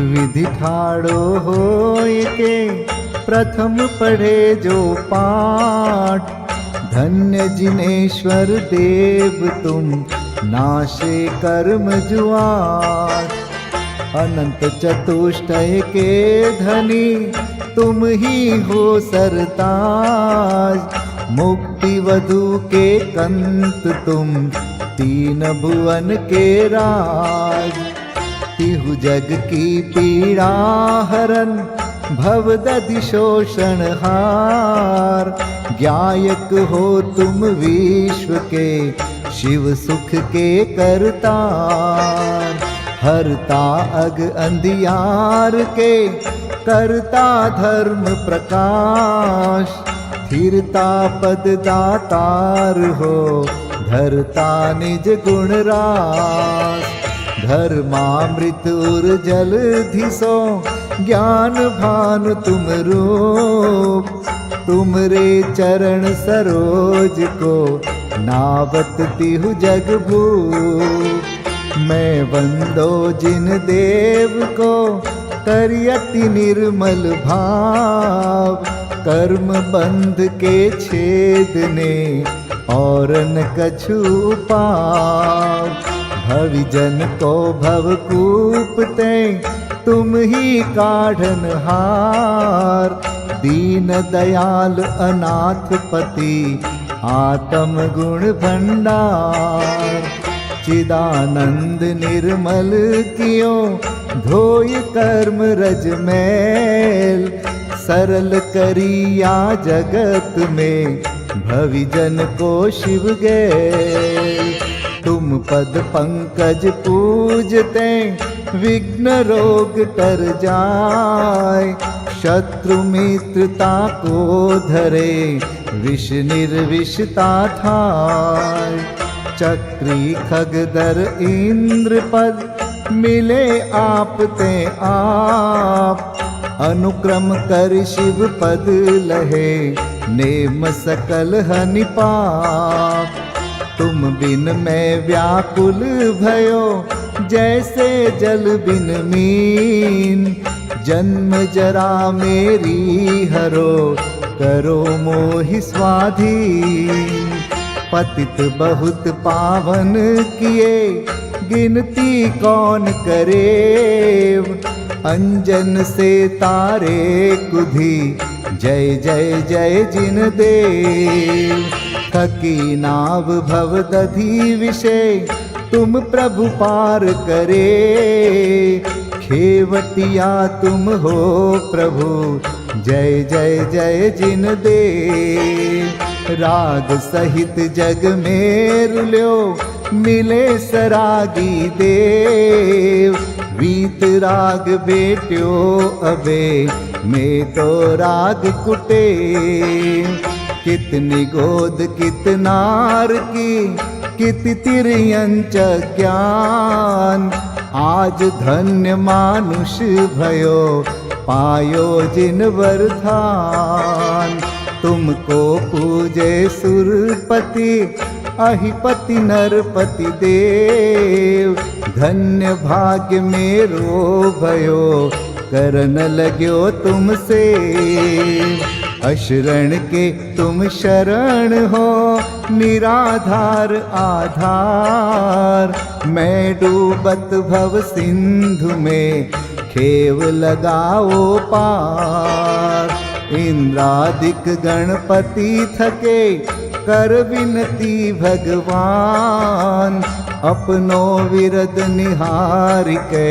विधि ठाड़ो होय के प्रथम पढ़े जो पाठ। धन्य जिनेश्वर देव तुम नाशे कर्म जुआट। अनंत चतुष्टय के धनी तुम ही हो सरताज। मुक्ति वधु के कंत तुम तीन भुवन के राज। तिहु जग की पीड़ा हरन भव दधि शोषण हार। ज्ञायक हो तुम विश्व के शिव सुख के करतार। हरता अग अंधियार के करता धर्म प्रकाश। स्थिरता पद दातार हो धरता निज गुण रास। धर्मामृत उर जल धिसो ज्ञान भानु तुम रूप। तुमरे चरण सरोज को नावत तिहु जग भूप। मैं वंदो जिन देव को करियति निर्मल भाव। कर्म बंध के छेदने और न कछु पाव। भविजन को भवकूपते तुम ही काढ़न हार। दीन दयाल अनाथ पति आत्म गुण भंडार। चिदानंद निर्मल कियो धोय कर्म रज मैल। सरल करिया जगत में भविजन को शिव गैल। तुम पद पंकज पूजते विघ्न रोग तर जाय। शत्रु मित्रता को धरे विष निर्विषता थाय। चक्री खगदर इंद्र पद मिले आप ते आप। अनुक्रम कर शिव पद लहे नेम सकल हनि पाप। तुम बिन मैं व्याकुल भयो जैसे जल बिन मीन। जन्म जरा मेरी हरो करो मोहि स्वाधीन। पतित बहुत पावन किए गिनती कौन करे। अंजन से तारे कुधी जय जय जय जिन देव। थकी नाव भव दधि विषय तुम प्रभु पार करे। खेवटिया तुम हो प्रभु जय जय जय जिन देव। राग सहित जग में रुल्यो मिले सरागी देव। वीत राग बेट्यो अबे में तो राग कुटे। कितनी गोद कितनार की कित तिर्यंच ज्ञान। आज धन्य मानुष भयो पायो जिन वरदान। तुमको पूजे सुरपति अहिपति नरपति देव। धन्य भाग्य मेरो भयो करन लग्यो तुमसे। अशरण के तुम शरण हो निराधार आधार। मैं डूबत भव सिंधु में खेव लगाओ पार। इंद्रादिक गणपति थके कर विनती भगवान। अपनो विरद निहारिके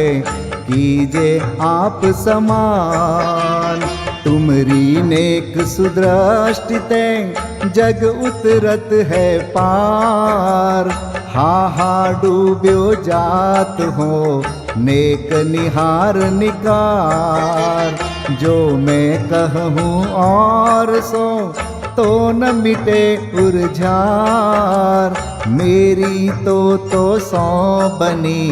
कीजे आप समान। तुमरी नेक सुदृष्टिते जग उतरत है पार। हा हा डूब्यो जात हो नेक निहार निकार। जो मैं कहूँ और सो तो न मिटे उर्झार। मेरी तो सौ बनी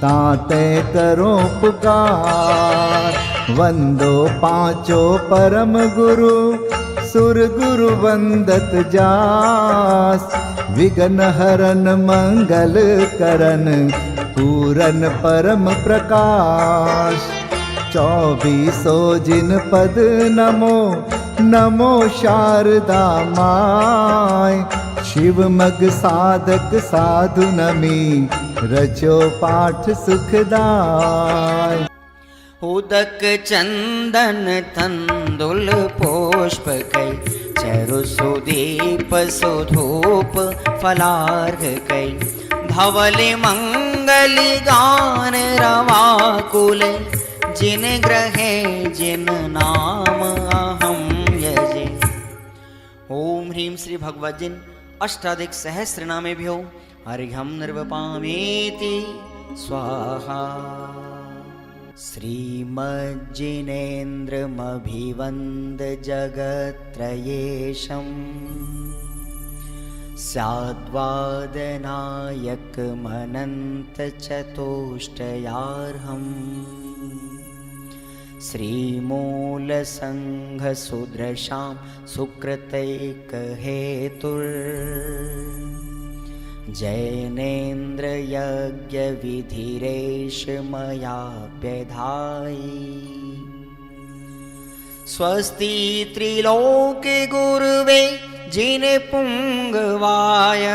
ताते करो पुकार। वंदो पांचों परम गुरु सुर गुरु वंदत जास। विघ्न हरन मंगल करन पूरन परम प्रकाश। 24 जिन पद नमो नमो शारदा माय। शिव मग साधक साधु नमी रचो पाठ सुखदाय। उदक चंदन तंदुल पुष्प कै चरु सुदीप सुधूप फलार्घ कै। धवल मंगल गान रवाकुल जिन ग्रहे जिन नाम अहम यजे। ओम ह्रीं श्री भगवद्जिन अष्टाधिक सहस्र नामे भ्यो अर्घ्यं निर्वपामेति स्वाहा। श्रीमज्जिनेन्द्रमभिवन्द जगत्त्रयेशं स्याद्वादनायकमनन्तचतुष्टयार्हम्। श्रीमूलसङ्घसुदृशां सुकृतैकहेतुर् जैनेन्द्रयज्ञविधिरेष मयाप्यधायि। स्वस्ति त्रिलोके गुरुवे जिनपुङ्गवाय।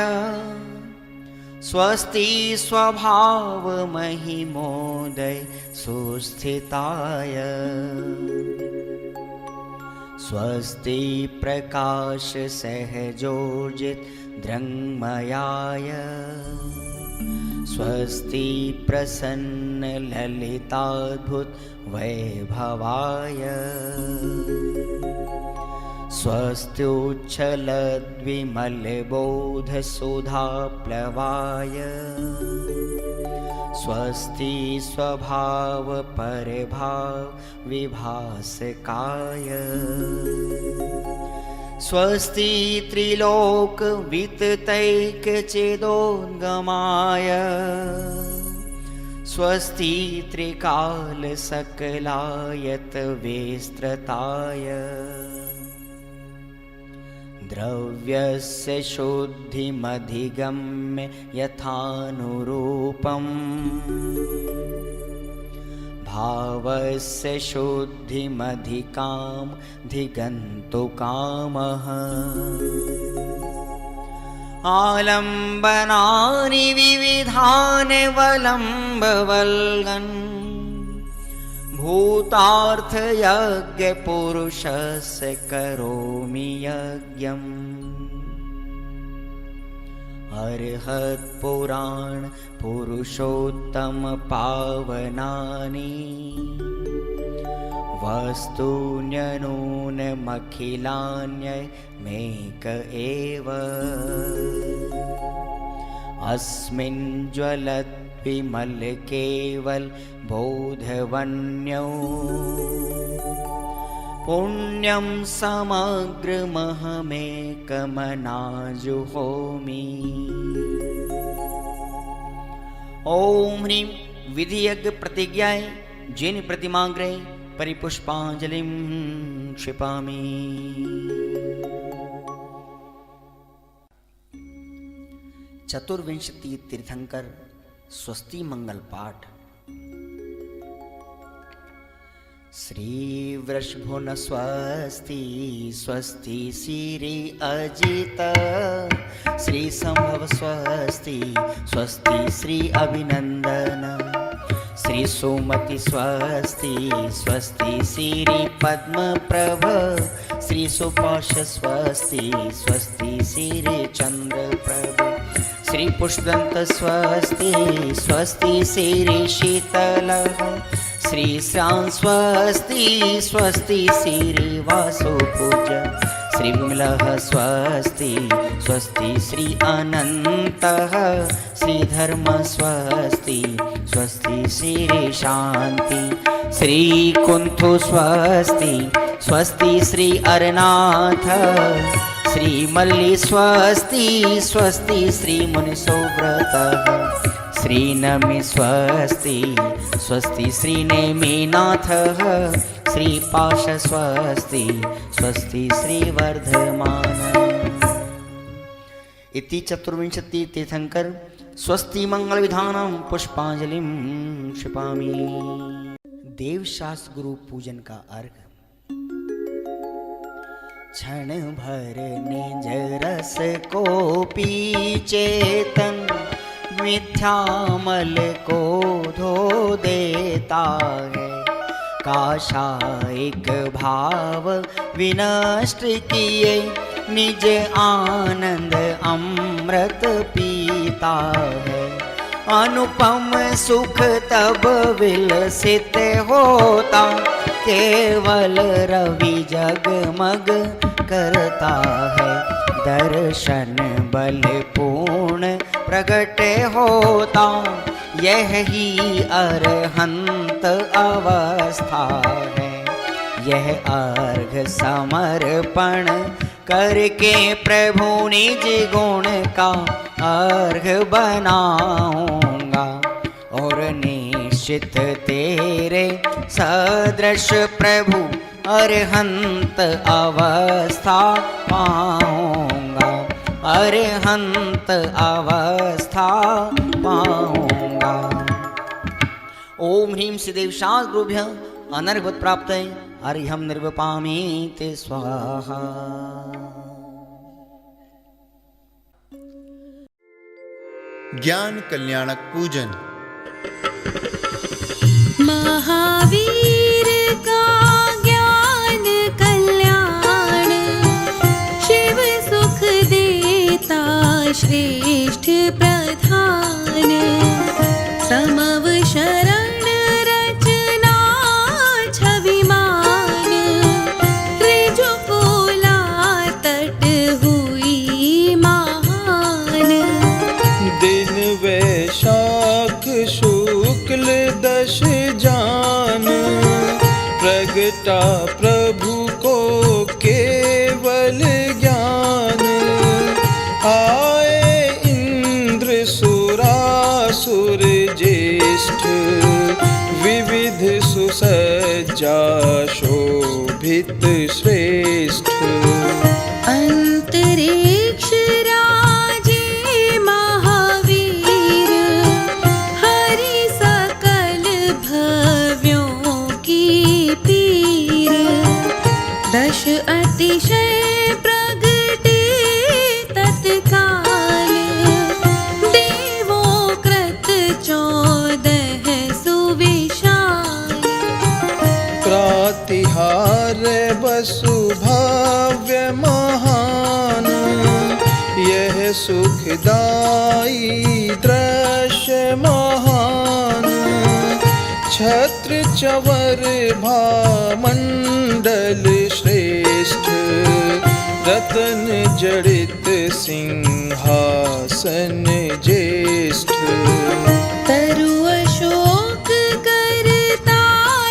स्वस्ति स्वभाव महिमोदय सुस्थिताय। स्वस्ति प्रकाश सहजोजित दृङ्मयाय। स्वस्ति प्रसन्न ललिताद्भुत वैभवाय। स्वस्त्युच्छलद्विमलबोधसुधाप्लवाय। स्वस्ति स्वभाव परभाव विभासकाय। स्वस्ति त्रिलोक विततैकचिदोद्गमाय। स्वस्ति त्रिकाल सकलायत विस्तृताय। द्रव्यस्य शुद्धिमधिगम्य यथानुरूपम्। भावस्य शुद्धिमधिकाम् धिगन्तुकामः। आलम्बनानि विविधानि वलम्बवल्गन्। भूतार्थयज्ञपुरुषस्य करोमि यज्ञम्। अर्हत्पुराण पुरुषोत्तम पावनानि। वस्तून्यनूनमखिलान्यमेक एव। अस्मिन् ज्वलत् विमल केवल बोधवन्यो। पुण्यं समग्रमहमेकमनाजुहोमि। ओम ह्रीं विधियज्ञ प्रतिज्ञाय जिन प्रतिमाग्रे परिपुष्पांजलिं क्षिपामि। चतुर्विंशति तीर्थंकर स्वस्ति मंगल पाठ। श्री वृषभुन स्वस्ति स्वस्ति श्री अजित। श्री संभव स्वस्ति स्वस्ति श्री अभिनंदन। श्री सुमति स्वस्ति स्वस्ति श्री पद्म प्रभ। श्री सुपाश स्वस्ति स्वस्ति श्री चंद्र प्रभ। श्री पुष्पदंत स्वस्ति स्वस्ति श्री शीतल। श्री श्याम स्वस्ति स्वस्ति श्री वासुपूज। श्री विमलः स्वस्ति स्वस्ति श्री अनन्तः। श्री धर्म स्वस्ति स्वस्ति श्री शांति। श्री कुंथु स्वस्ति स्वस्ति श्री अरनाथ। श्री मल्ली स्वस्ति स्वस्ति श्री मुनिसुव्रतः। श्री नमि स्वस्ति स्वस्ति श्री नेमिनाथः। श्री पाश स्वस्ति स्वस्ति श्री वर्धमान। इति चतुर्विंशति तीर्थंकर स्वस्ति मंगल विधानं पुष्पांजलिं क्षिपामि। देवशास्त्र गुरु पूजन का अर्घ। क्षण भर निज रस को पी चेतन, मिथ्यामल को धो देता है। काषायिक भाव विनष्ट किए, निज आनंद अमृत पीता है। अनुपम सुख तब विलसित होता, केवल रवि जगमग करता है। दर्शन बल पूर्ण प्रगट होता, यह ही अरहंत अवस्था है। यह अर्घ समर्पण करके प्रभु निज गुण का अर्घ बनाऊंगा, और निश्चित तेरे सदृश प्रभु अरहंत अवस्था पाऊंगा, अरहंत अवस्था पाऊंगा। ओम ह्रीं श्रीदेव शास्त्र गुरुभ्यः अनर्घवत् प्राप्तये अर्घ्यं निर्वपामि ते स्वाहा। ज्ञान कल्याणक पूजन। महावीर का ज्ञान कल्याण, शिव सुख देता श्रेष्ठ प्रधान। समव शरण रचना छविमान, ऋजुकुला तट हुई महान। दिन वैशाख शुक्ल दश जान, प्रगटा प्रभु को केवल ज्ञान। आए इंद्र सुरासुर ज्येष्ठ, विविध सुसज्जा शोभित श्रेष्ठ। अंतरिक्ष राजे महावीर, हरि सकल भव्यों की पीर। दश अतिशय प्रगटे तत्काल, देवों कृत 14 सुविशाल। प्रातिहार बसु भव्य महान, यह सुखदाई दृश्य महान। छत्र चवर भामंडल श्रेष्ठ, रतन जड़ित सिंहासन ज्येष्ठ। तरु अशोक करता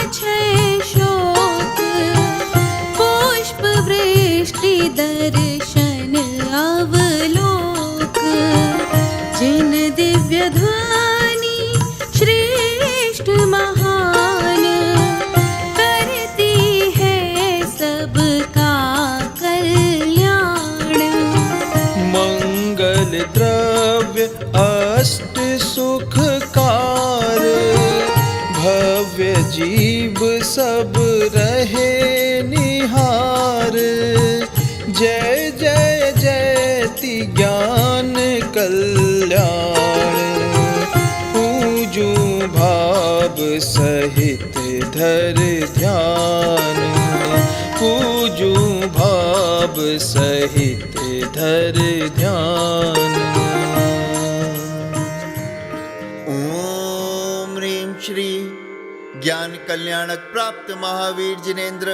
क्षय शोक, पुष्प वृष्टि दर्शन अवलोक। जिन दिव्य ध्वनि श्रेष्ठ महान, करती है सबका कल्याण। मंगल द्रव्य अष्ट सुखकार, भव्य जीव सब रहे निहार। जय जय जयति ज्ञान कल्याण, पूजू भाव सहित धर ध्यान। पूजू भाव सहित धर ध्यान। ओम ह्रीं श्री ज्ञान कल्याणक प्राप्त महावीर जिनेन्द्र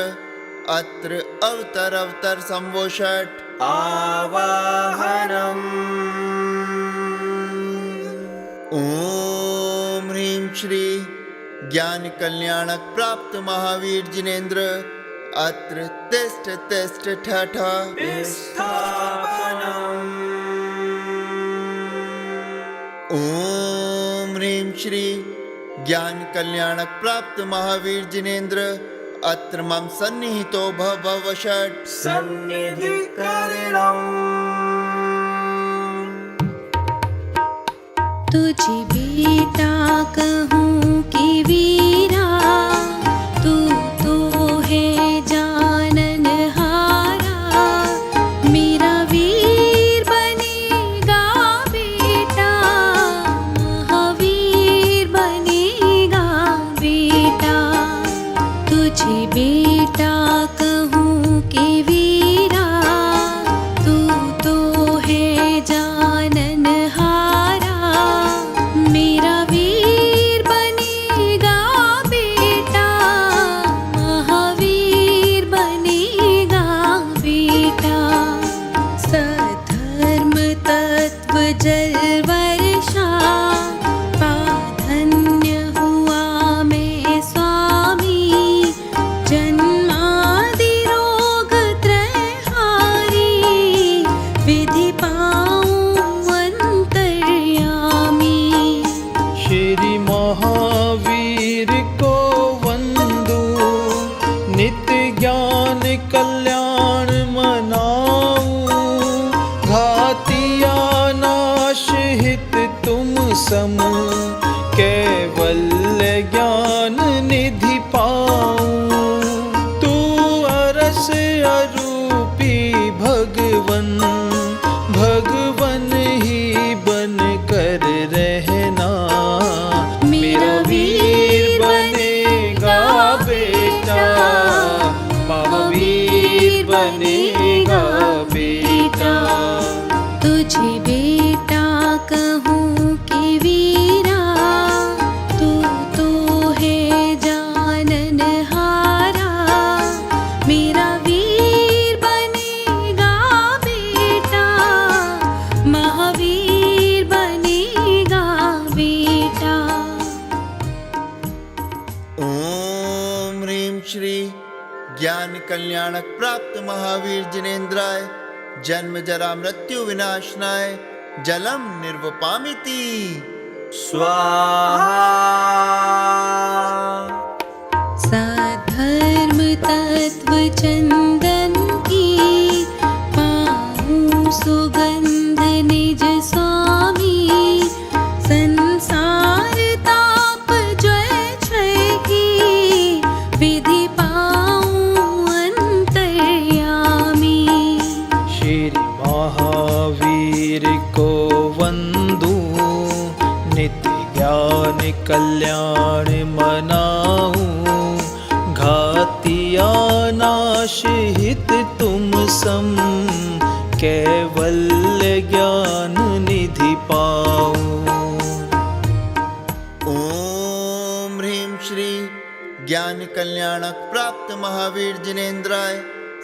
अत्र अवतर संवोषट आवाहनम्। ओम ह्रीं श्री ज्ञान कल्याणक प्राप्त महावीर जिनेन्द्र अत्र तिष्ठ तिष्ठ ठठ स्थापनम्। ओम ह्रीं श्री ज्ञान कल्याणक प्राप्त महावीर जिनेन्द्र अत्र मम सन्निहितो भव षट् सन्निधिकरणम्। तुझे बेटा कहूँ कि वीरा, गा बेटा। तुझे बेटा कहूँ कि वीरा, तू तो है जाननहारा। मेरा वीर बनेगा बेटा, महावीर बनेगा बेटा। ओम ह्रीं श्री ज्ञान कल्याणक प्राप्त महावीर जिनेन्द्राय जन्म जरा मृत्यु विनाशनाय जलम निर्वपामिति स्वाहा। साधर्म तत्व चंदन की पाऊं सुगंध निज स्वामी। संसार ताप जय क्षय की विधि पाऊं अंतर्यामी। श्री महावीर को वंदू, नित्य ज्ञान कल्याण मनाऊं। घातिया नाश हित तुम सम, कैवल्य ज्ञान निधि पाऊं। ओम ह्रीं श्री ज्ञान कल्याणक प्राप्त महावीर जिनेन्द्राय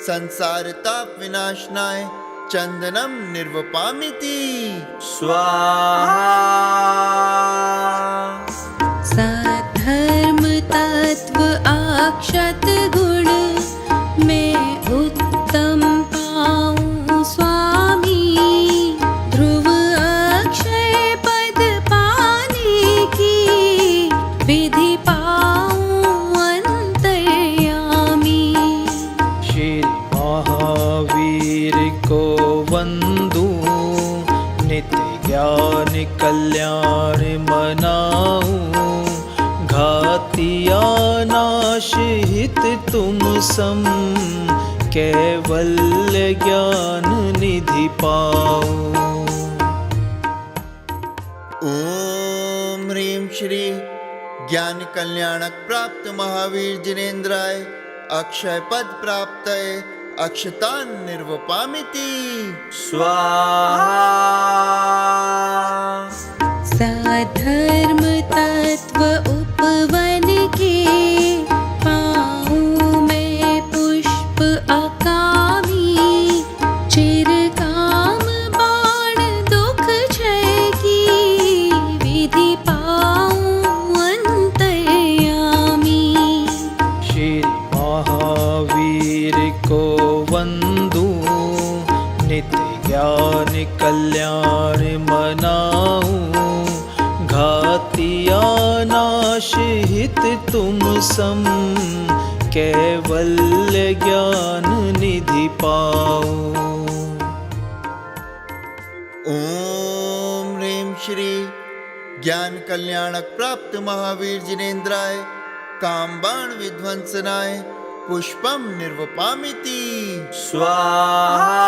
संसार ताप विनाशनाय चंदनम निर्वपामिति स्वाहा। साधर्म तत्व अक्षत गुण मैं उत्तम पाऊं स्वामी। ध्रुव अक्षय पद पाने की विधि पाऊं अंतर्यामी। श्री महावीर को वंदू, नित्य ज्ञान कल्याण मनाऊं। घातिया नाश हित तुम सम, कैवल्य ज्ञान निधि पाऊं। ओम ह्रीं श्री ज्ञान कल्याणक प्राप्त महावीर जिनेन्द्राय अक्षय पद प्राप्तये अक्षतान निर्वपामिति स्वाहा। साधर्म तत्व उपवन के पाऊं मैं पुष्प अकामी। चिरकाम बाण दुख क्षय की विधि पाऊं अंतर्यामी। श्री महावीर को वंदू, नित्य ज्ञान कल्याण मनाऊं। घातिया नाश हित तुम सम, कैवल्य ज्ञान निधि पाऊं। ओम ह्रीं श्री ज्ञान कल्याणक प्राप्त महावीर जिनेन्द्राय काम बाण विध्वंसनाय पुष्पम निर्वपामिति स्वाहा।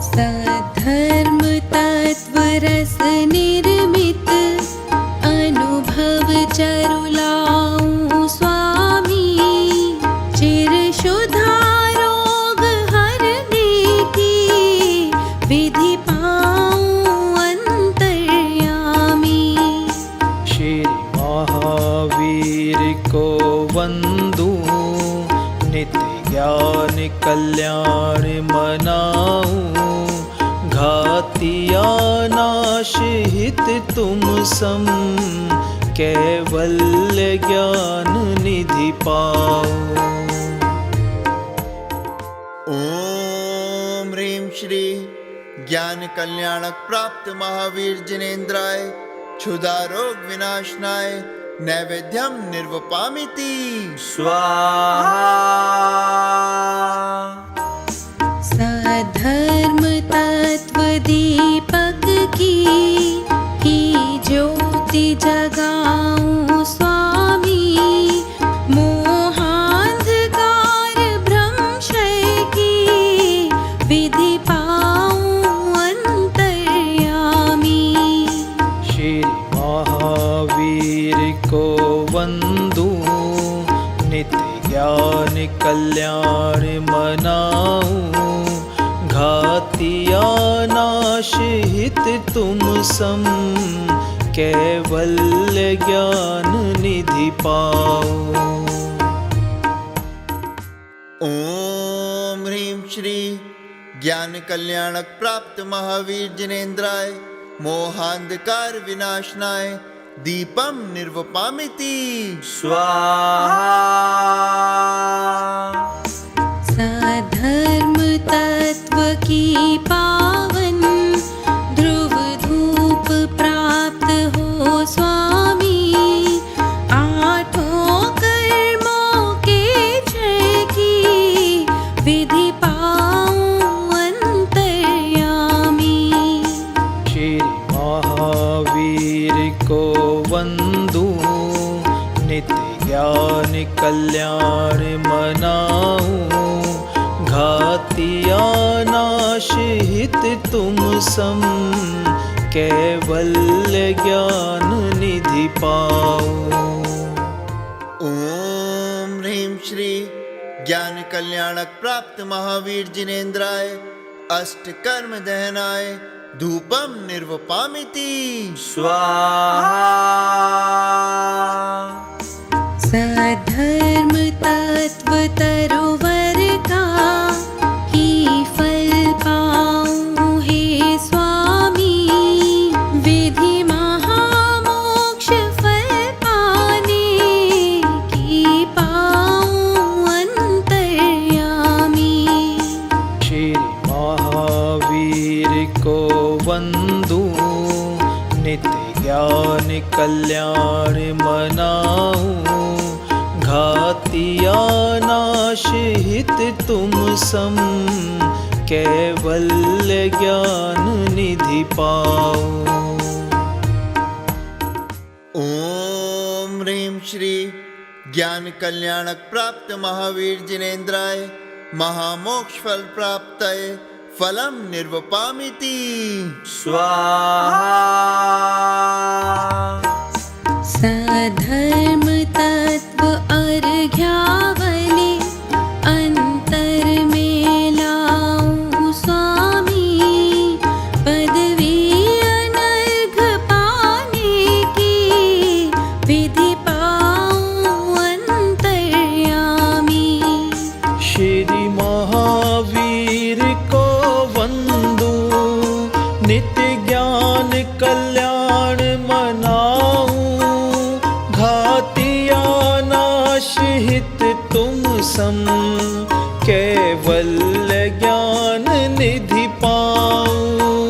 सधर्म तत्व रस निर्मित अनुभव चरुलाऊं स्वामी। चिर शुद्धा रोग हरने की विधि पाऊं अंतर्यामी। श्री महावीर को वंदू, नित्य ज्ञान कल्याण मनाऊं। घातिया नाश हित तुम सम, कैवल्य ज्ञान निधि पाऊं। ओम ह्रीं श्री ज्ञान कल्याणक प्राप्त महावीर जिनेन्द्राय क्षुधा रोग विनाशनाय नैवेद्यम निर्वपामिति स्वाहा। सधर्म तत्व दीपक की ही ज्योति जगाऊं स्वामी। मोहांधकार भ्रम क्षय की विधि पाऊं अंतर्यामी। श्री महावीर को वंदू, नित्य ज्ञान कल्याण कल्याण मनाऊं, घातिया नाश हित तुम सम, कैवल्य ज्ञान निधि पाऊं। ओम ह्रीं श्री ज्ञान कल्याणक प्राप्त महावीर जिनेन्द्राय, मोहांधकार विनाशनाय, दीपम निर्वपामिति स्वाहा। सधर्म तत्व की पावन, ध्रुव धूप प्राप्त हो स्वामी। आठों कर्मों के क्षय की विधि पाऊं अंतर्यामी। श्री महावीर को वंदू, नित्य ज्ञान कल्याण मनाऊं, घातिया नाश हित तुम सम, कैवल्य ज्ञान निधि पाऊं। ओम ह्रीं श्री ज्ञान कल्याणक प्राप्त महावीर जिनेन्द्राय, अष्ट कर्म दहनाय, धूपम निर्वपामिति स्वाहा। सधर्म तत्व तरोवर का ही फल पाऊं हे स्वामी। विधि महामोक्ष फल पाने की पाऊं अंतर्यामी। श्री महावीर को वंदू, नित्य ज्ञान कल्याण मनाऊं, घातिया नाश हित तुम सम, कैवल्य ज्ञान निधि पाऊं। ओम ह्रीं श्री ज्ञान कल्याणक प्राप्त महावीर जिनेन्द्राय, महामोक्ष फल प्राप्तये, फलम निर्वपामिति स्वाहा। सधर्म तत्व अर्घ्यावले, अंतर में लाऊं स्वामी। पदवी अनर्घ पाने की विधि पाऊं अंतर्यामी। श्री महावीर को वंदू, नित्य ज्ञान कल्याण मनाऊं, घातिया नाश हित तुम सम, कैवल्य ज्ञान निधि पाऊं।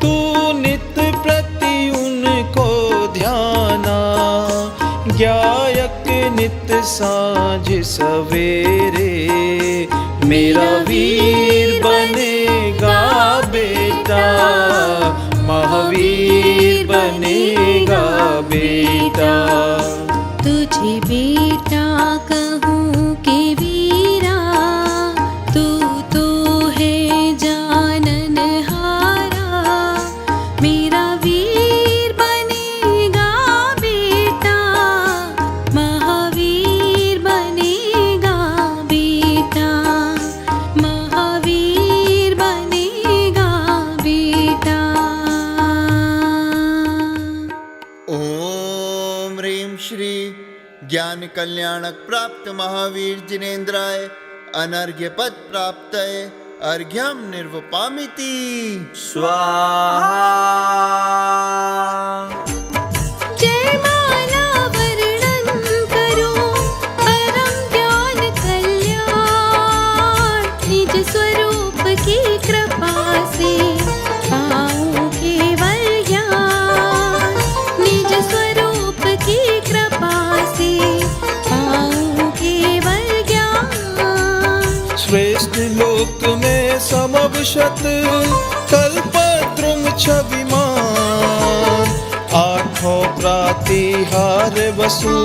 तू नित्य प्रति उनको ध्याना, ज्ञायक नित्य साँझ सवेरे, मेरा वीर बनेगा बेटा, महावीर बनेगा बेटा। तुझे बेटा कहूँ के वीरा, तू तो है जाननहारा। मेरा वीर बनेगा बेटा, महावीर बनेगा बेटा। महावीर बनेगा बेटा। ओम ह्रीं श्री ज्ञान कल्याणक प्राप्त महावीर जिनेन्द्राय, अनर्घ्य पद प्राप्तये, अर्घ्यम निर्वपामिति स्वाहा। जयमाला वर्णन करो परम ज्ञान कल्याण। निज स्वरूप की कृपा से पाऊं केवल ज्ञान। निज स्वरूप की कृपा से पाऊं केवल ज्ञान। श्रेष्ठ लोक में समवशत, कल्पद्रुम छविमान, आठों प्रातिहार वसु,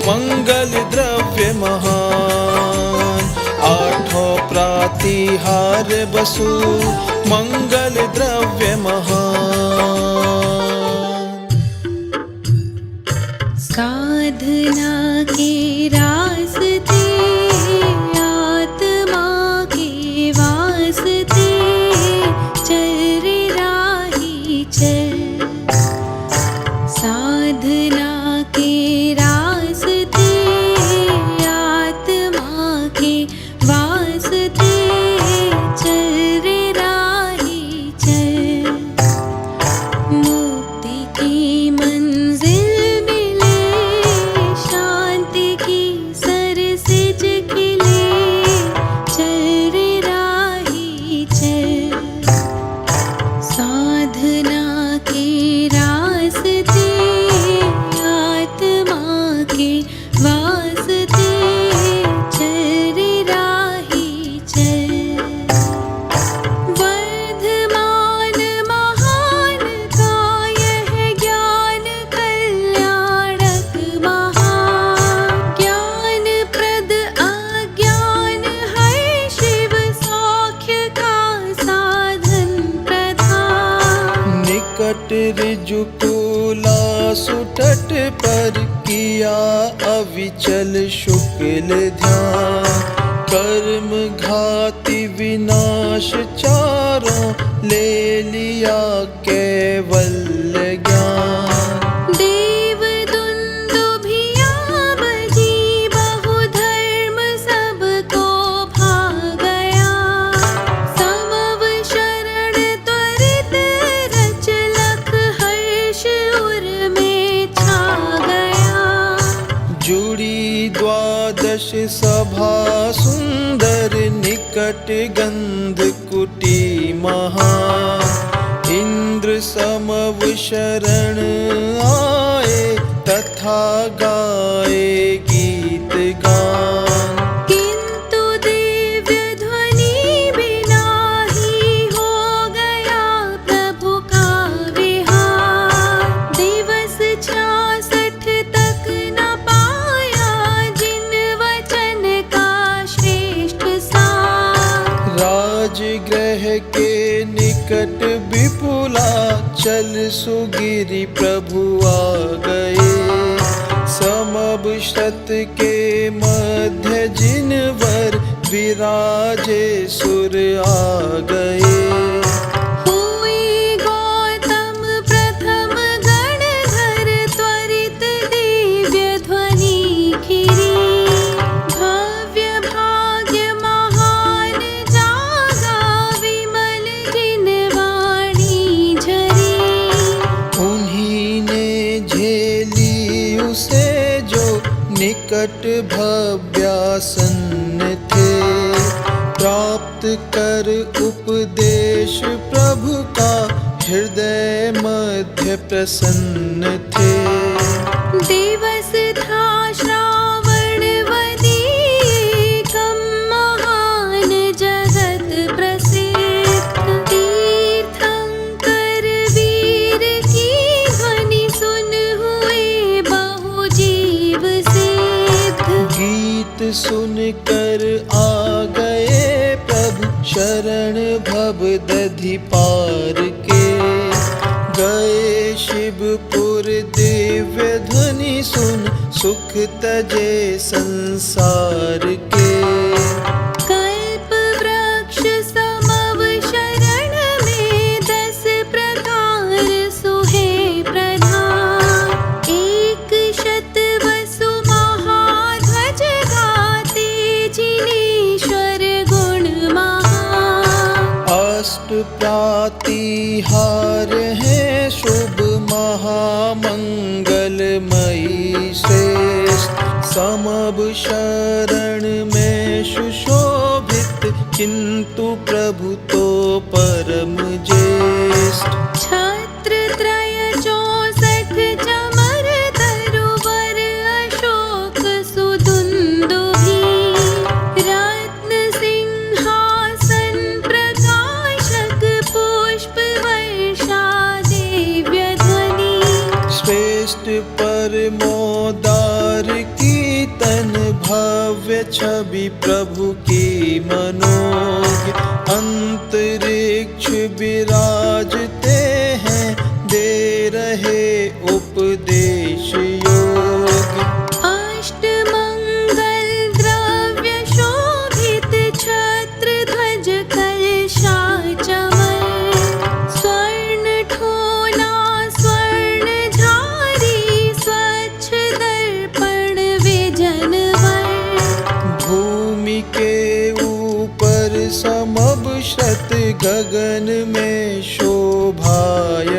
मंगल द्रव्य महान। आठों प्रातिहार वसु, मंगल द्रव्य महान। साधना के रास्ते आत्मा ऋजुकुला सुटट पर किया अविचल शुक्ल ध्यान। कर्म घाति विनाश चारों ले लिया कैवल्य ज्ञान। देव दुन्दुभियाम जी बहु धर्म सबको भा गया। समव शरण त्वरित रच लख हर्ष उर में छा गया। जुड़ी द्वादश सभा सुंदर निकट गंध कुटी महा। इंद्र समव शरण आए तथा गाए गीत गान। किंतु दिव्य ध्वनि बिना ही हो गया प्रभु का विहार। दिवस 66 तक न पाया जिन वचन का श्रेष्ठ सार। राजगृह के निकट विपुला चल सुगिरि प्रभु आ गए। समब शत के मध्य जिनवर विराजे सुर आ गए। हुई गौतम प्रथम गणधर त्वरित दिव्य ध्वनि खिरी। भव्य भाग्य महान जागा विमल जिन वाणी झरी। उन्हीं ने झेली उसे जो निकट भव्यासन्न थे। प्राप्त कर उपदेश प्रभु का हृदय मध्य प्रसन्न थे। दिवस था श्रावण वदी एकम महान जगत प्रसिद्ध। तीर्थंकर वीर की ध्वनि सुन हुए बहु जीव सिद्ध। गीत सुनकर आ गए प्रभु शरण भव दधि पार के। गए शिवपुर दिव्य ध्वनि सुन सुख तजे संसार के। कल्प वृक्ष समव शरण में 10 प्रकार सुहे प्रधान। 1 शत वसु महाध्वज गाते जिनेश्वर गुण महान। अष्ट प्रातिहार है शुभ महामंगलमयी श्रेष्ठ। समब शरण में सुशोभित किंतु प्रभु तो परम ज्येष्ठ। छत्र त्रय 64 चमर तरुवर अशोक सुदुन्दुभि। रत्न सिंहासन प्रकाशक पुष्प वर्षा दिव्य ध्वनि। श्रेष्ठ परमोदार कीर्तन भव्य छवि प्रभु की मनोज्ञ। अंतरिक्ष विराजते हैं दे रहे उपदेश योग्य। अष्ट मंगल द्रव्य शोभित छत्र ध्वज कलशा चमर। स्वर्ण ठोना स्वर्ण झारी स्वच्छ दर्पण विजनवर। भूमि के ऊपर समब शत गगन में शोभायमान।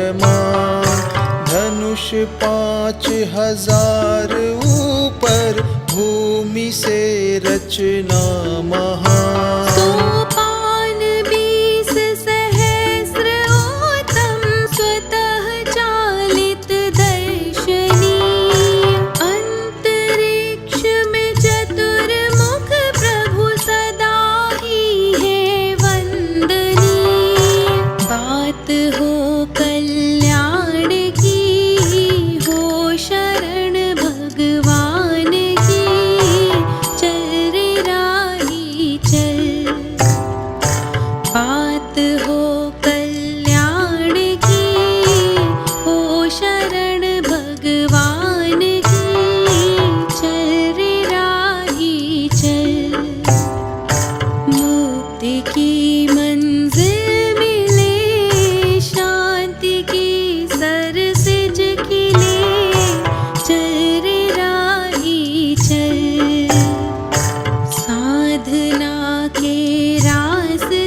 धनुष 5000 ऊपर भूमि से रचना महान। सोपान 20 सहस्र उत्तम स्वतः चालित दर्शनीय। अंतरिक्ष में चतुर्मुख प्रभु सदा ही है वंदनीय। बात हो कल्याण की हो शरण भगवान की। चल रे राही चल। मुक्ति की मंजिल मिले, शांति की सरसिज खिले। चल रे राही चल, साधना के रास्ते,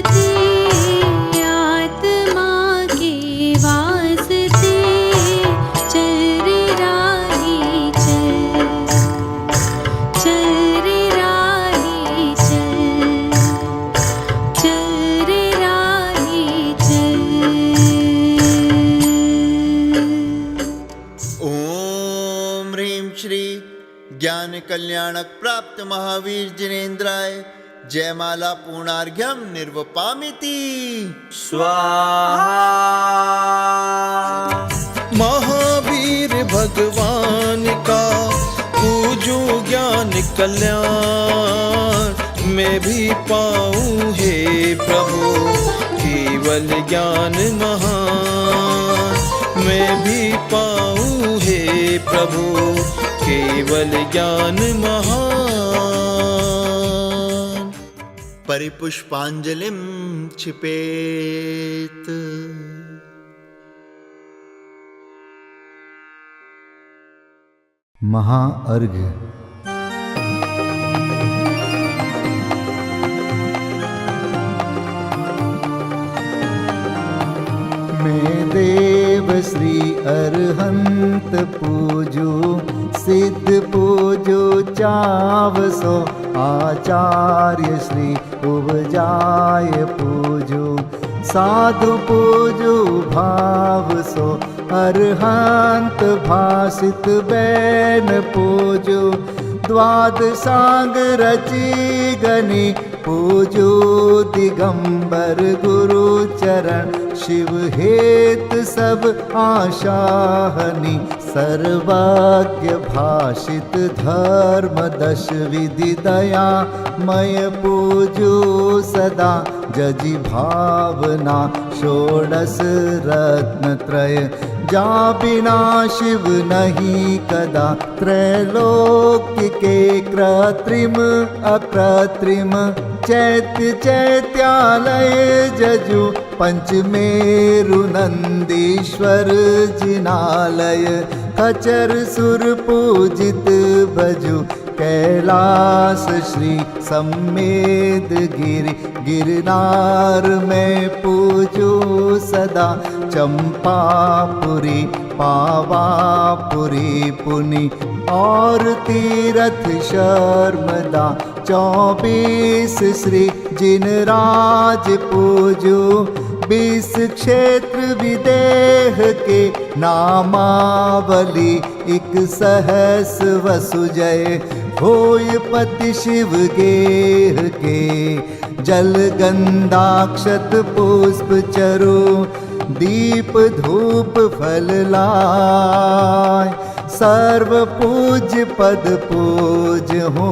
आत्मा के वास्ते। चल रे राही चल, चल रे राही चल, चल रे राही चल। ओम ह्रीं श्री ज्ञान कल्याणक प्राप्त महावीर जिनेन्द्राय जयमाला पूर्णार्घ्यम निर्वपामिति स्वाहा। महावीर भगवान का पूजो ज्ञान कल्याण, मैं भी पाऊँ हे प्रभु केवल ज्ञान महान। मैं भी पाऊँ हे प्रभु केवल ज्ञान महान। परिपुष्पांजलिं क्षिपेत। महाअर्घ्य। मैं देव श्री अरहंत पूजो, सिद्ध पूजो चावसो। आचार्य श्री उपजाय पूजो, साधु पूजो भाव सो। अरहंत भासित बैन पूजो, द्वादशांग रची गनि पूजो। दिगंबर गुरु चरण शिव हेत सब आशाहनि। सर्वज्ञ भाषित धर्म दश विधि दया मय पूजो सदा। जजि भावना षोडश रत्न त्रय, जा बिना शिव नहीं कदा। त्रैलोक्य के कृत्रिम अकृत्रिम, चैत्य चैत्यालय जजु। पंचमेरु नंदीश्वर जिनालय, खचर सुर पूजित भजु। कैलास श्री सम्मेद गिरि, गिरनार में पूजो सदा। चंपापुरी पावापुरी पुनि, और तीरथ शर्मदा। 24 श्री जिनराज पूजो, 20 क्षेत्र विदेह के नामावली। 1 सहस वसुजय होय पति शिव गेह के। जल गंधाक्षत पुष्प चरो, दीप धूप फल लाय। सर्व पूज्य पद पूज हो,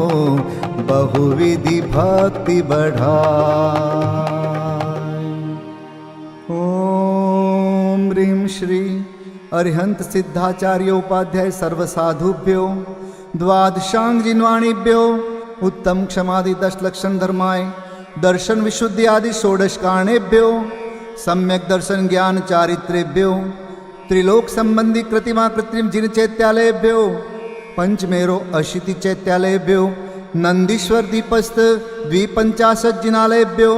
बहुविधि भक्ति बढ़ाय। ओम ह्रीं श्री अरिहंत सिद्धाचार्योपाध्याय सर्वसाधुभ्यो, द्वादशांग जिन्वाणीभ्यो, उत्तम क्षमादि 10 लक्षण धर्माय, दर्शन विशुद्धि आदि 16 कारणेभ्यो, सम्यक दर्शन ज्ञान चारित्रेभ्यो, त्रिलोक संबंधी कृतिमा कृत्रिम जिन चैत्यालयभ्यो, पंचमेरो अशीति चैत्यालयभ्यो, नंदीश्वर दीपस्थ 250 जिनालयभ्यो,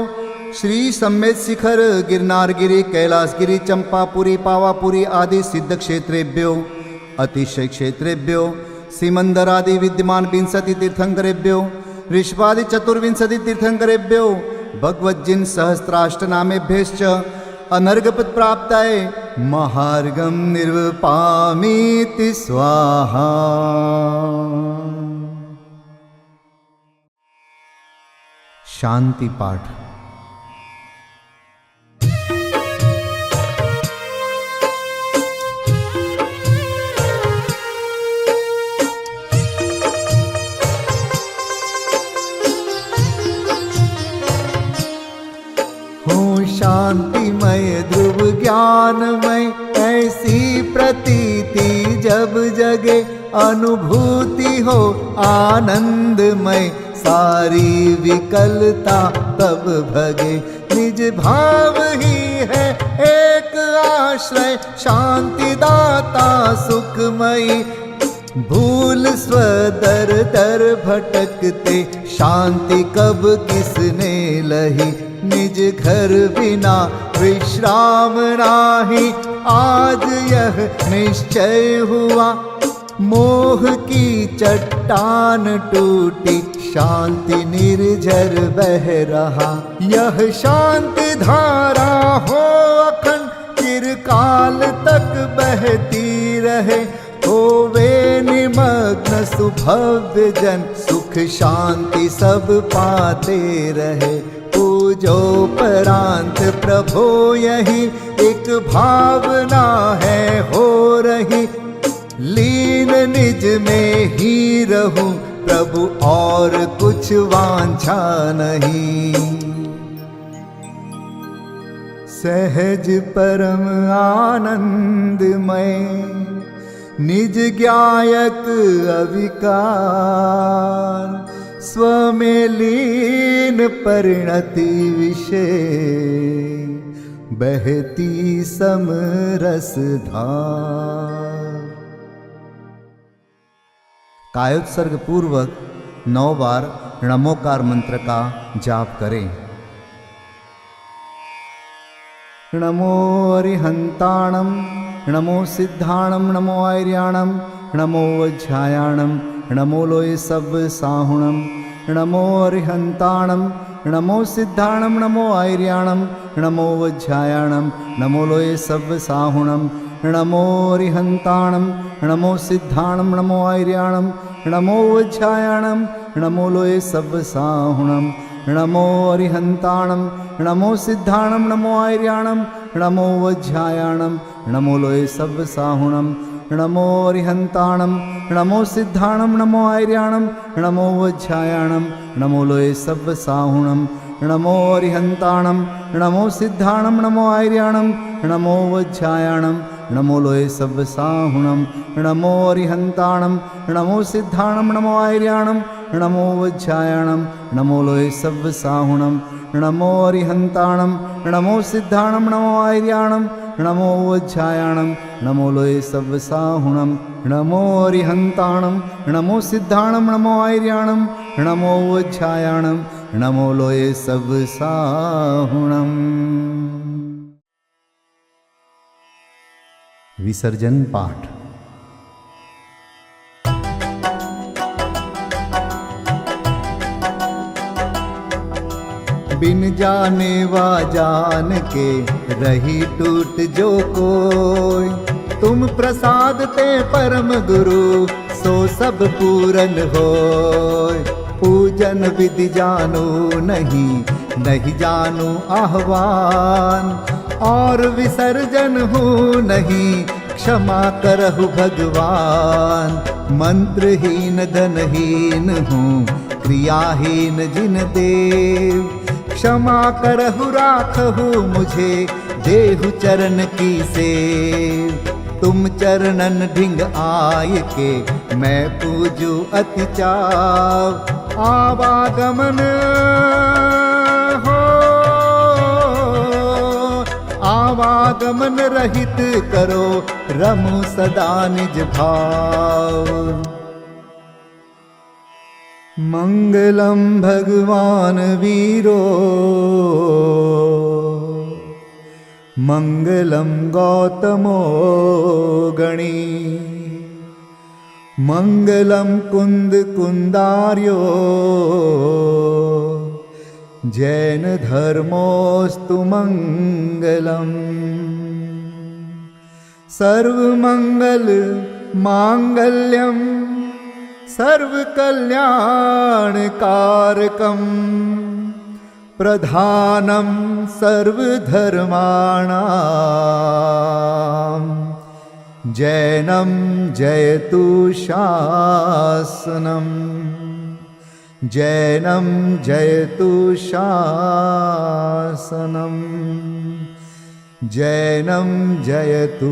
श्री सम्मेद शिखर गिरनारगिरी कैलासगिरी चंपापुरी पावापुरी आदि सिद्ध क्षेत्रेभ्यो, अतिशय क्षेत्रेभ्यो, सीमंदर आदि विद्यमान 20 तीर्थंकरेभ्यो, ऋषभादि 24 तीर्थंकरेभ्यो, भगवज्जिन सहस्राष्टनामेभ्यश्च अनर्घपद प्राप्ताय महार्घम निर्वपामीति स्वाहा। शांति पाठ। शांतिमय ध्रुव ज्ञानमय ऐसी प्रतीति जब जगे, अनुभूति हो आनंदमय सारी विकलता तब भगे। निज भाव ही है एक आश्रय, शांति दाता सुखमयी। भूल स्वदर दर भटकते, शांति कब किसने लही। निज घर बिना विश्राम नाही, आज यह निश्चय हुआ। मोह की चट्टान टूटी, शांति निर्झर बह रहा। यह शांति धारा हो अखंड, चिरकाल तक बहती रहे। होवे निमग्न सुभव्य जन, सुख शांति सब पाते रहे। पूजोपरांत प्रभो यही एक भावना है हो रही। लीन निज में ही रहूं प्रभु, और कुछ वांछा नहीं। सहज परम आनंदमय, निज ज्ञायक अविकार। स्वमें लीन परिणति विषय, बहती समरस धार। कायोत्सर्ग पूर्वक 9 बार नमोकार मंत्र का जाप करें। नमो अरिहंताणं, नमो सिद्धाणं, नमो आर्याणं, नमो वज्रायाणं, नमो लोय सब साहुणं। नमो अरिहंताणं, नमो सिद्धाणं, नमो आर्याणं, नमो वज्रायाणं, नमो लोय सब साहुणं। नमो अरिहंताणं, नमो सिद्धाणं, नमो आर्याणं, नमो वज्रायाणं, नमो लोय सब साहुणं। नमो अरिहंताणं, नमो सिद्धाणं, नमो आर्याणं, नमो वज्रायाणं, नमो लोय सब साहुणं। नमो अरिहंताणं, नमो सिद्धाणं, नमो आर्याणं, नमो वज्रायाणं, नमो लोय सब साहुणं। नमो अरिहंताणं, नमो सिद्धाणं, नमो आर्याणं, नमो वज्रायाणं, नमो लोय सब साहुणं। नमो अरिहंताणं, नमो सिद्धाणं, नमो आर्याणं, नमो वज्रायाणं, नमो लोय सब साहुणं। नमो अरिहंताणं, नमो सिद्धाणं, नमो आर्याणं, नमो वज्रायाणं, नमो लोय सब साहुणं। नमो अरिहंताणं, नमो सिद्धाणं, नमो आर्याणं, नमो वज्रायाणं, नमो लोय सब साहुणं। विसर्जन पाठ। बिन जाने वा जान के रही टूट जो कोई। तुम प्रसाद ते परम गुरु, सो सब पूरन होय। पूजन विधि जानो नहीं, नहीं जानो आह्वान। और विसर्जन हूँ नहीं, क्षमा करहु भगवान। मंत्रहीन धनहीन हूँ, क्रियाहीन जिन देव। क्षमा करहु राखहु मुझे, देहु चरण की सेव। तुम चरणन ढिंग आय के, मैं पूजू अति चाव। आवागमन हो, आवागमन रहित करो, रमु सदा निज भाव। मंगलम भगवान वीरो, मंगलम गौतमो गणी। मंगलम कुंद कुंदार्यो, जैन धर्मोस्तु मंगलम। सर्वमंगल मांगल्यम, सर्वकल्याणकारकं। प्रधानं सर्वधर्माणां, जैनं जयतु शासनं। जैनं जयतु शासनं, जैनं जयतु